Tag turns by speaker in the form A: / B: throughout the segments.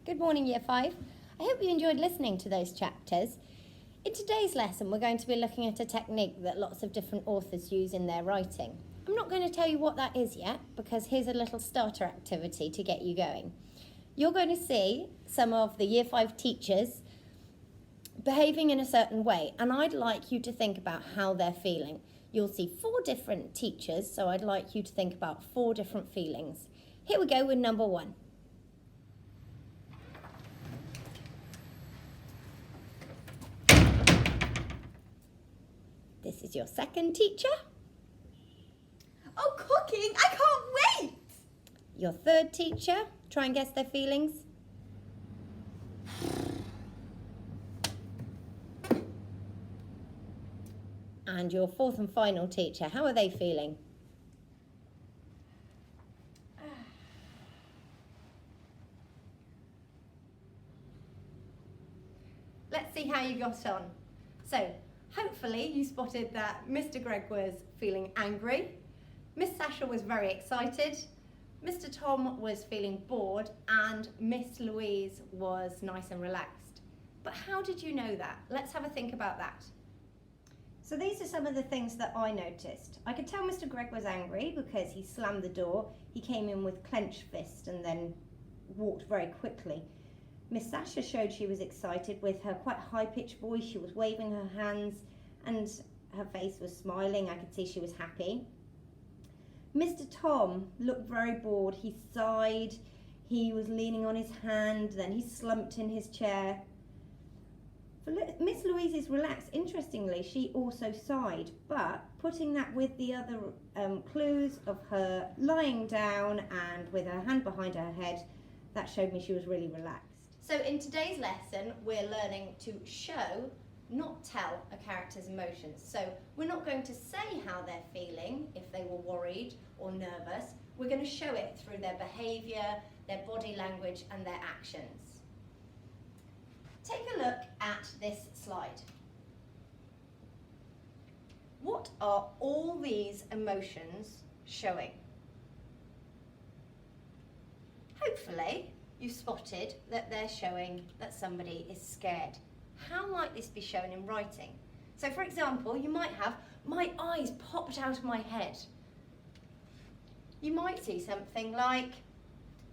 A: Good morning, Year 5. I hope you enjoyed listening to those chapters. In today's lesson, we're going to be looking at a technique that lots of different authors use in their writing. I'm not going to tell you what that is yet, because here's a little starter activity to get you going. You're going to see some of the Year 5 teachers behaving in a certain way, and I'd like you to think about how they're feeling. You'll see 4 different teachers, so I'd like you to think about 4 different feelings. Here we go with number 1. This is your second teacher.
B: Oh, cooking! I can't wait!
A: Your third teacher. Try and guess their feelings. And your fourth and final teacher. How are they feeling? Let's see how you got on. So, hopefully you spotted that Mr. Greg was feeling angry, Miss Sasha was very excited, Mr. Tom was feeling bored, and Miss Louise was nice and relaxed. But how did you know that? Let's have a think about that. So these are some of the things that I noticed. I could tell Mr. Greg was angry because he slammed the door. He came in with clenched fist and then walked very quickly. Miss Sasha showed she was excited with her quite high-pitched voice. She was waving her hands and her face was smiling. I could see she was happy. Mr. Tom looked very bored. He sighed, he was leaning on his hand, then he slumped in his chair. Miss Louise is relaxed. Interestingly, she also sighed, but putting that with the other clues of her lying down and with her hand behind her head, that showed me she was really relaxed. So in today's lesson, we're learning to show, not tell, a character's emotions. So we're not going to say how they're feeling, if they were worried or nervous. We're going to show it through their behaviour, their body language and their actions. Take a look at this slide. What are all these emotions showing? Hopefully, you spotted that they're showing that somebody is scared. How might this be shown in writing? So for example, you might have, my eyes popped out of my head. You might see something like,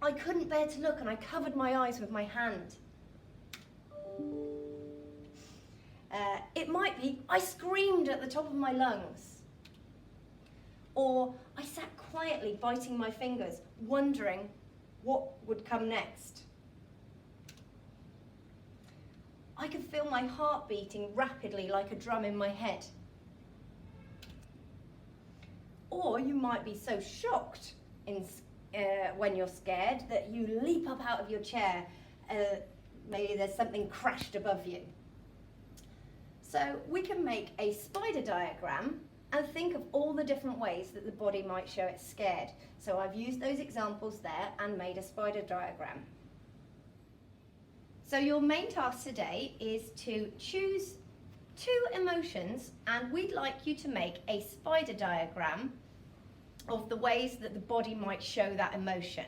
A: I couldn't bear to look and I covered my eyes with my hand. It might be, I screamed at the top of my lungs. Or I sat quietly biting my fingers, wondering what would come next. I could feel my heart beating rapidly like a drum in my head. Or you might be so shocked when you're scared that you leap up out of your chair. Maybe there's something crashed above you. So we can make a spider diagram and think of all the different ways that the body might show it's scared. So I've used those examples there and made a spider diagram. So your main task today is to choose 2 emotions, and we'd like you to make a spider diagram of the ways that the body might show that emotion.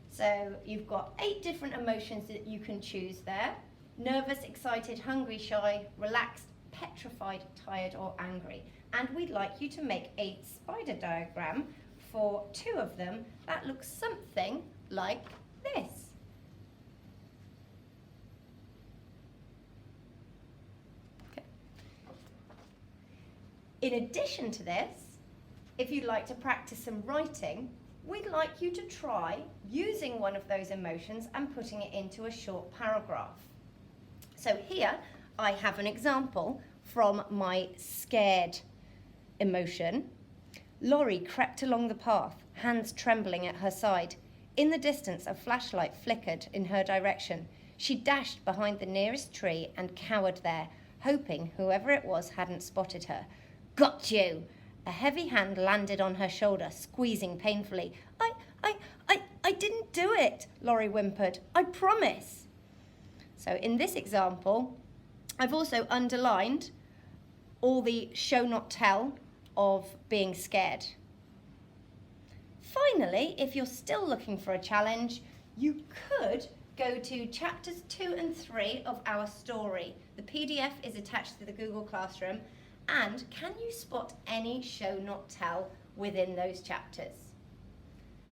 A: So you've got 8 different emotions that you can choose there. Nervous, excited, hungry, shy, relaxed, petrified, tired or angry. And we'd like you to make a spider diagram for 2 of them that looks something like this. Okay. In addition to this, if you'd like to practice some writing, we'd like you to try using one of those emotions and putting it into a short paragraph. So here I have an example from my scared emotion. Laurie crept along the path, hands trembling at her side. In the distance, a flashlight flickered in her direction. She dashed behind the nearest tree and cowered there, hoping whoever it was hadn't spotted her. Got you! A heavy hand landed on her shoulder, squeezing painfully. I didn't do it, Laurie whimpered. I promise. So in this example, I've also underlined all the show not tell of being scared. Finally, if you're still looking for a challenge, you could go to chapters 2 and 3 of our story. The PDF is attached to the Google Classroom. And can you spot any show not tell within those chapters?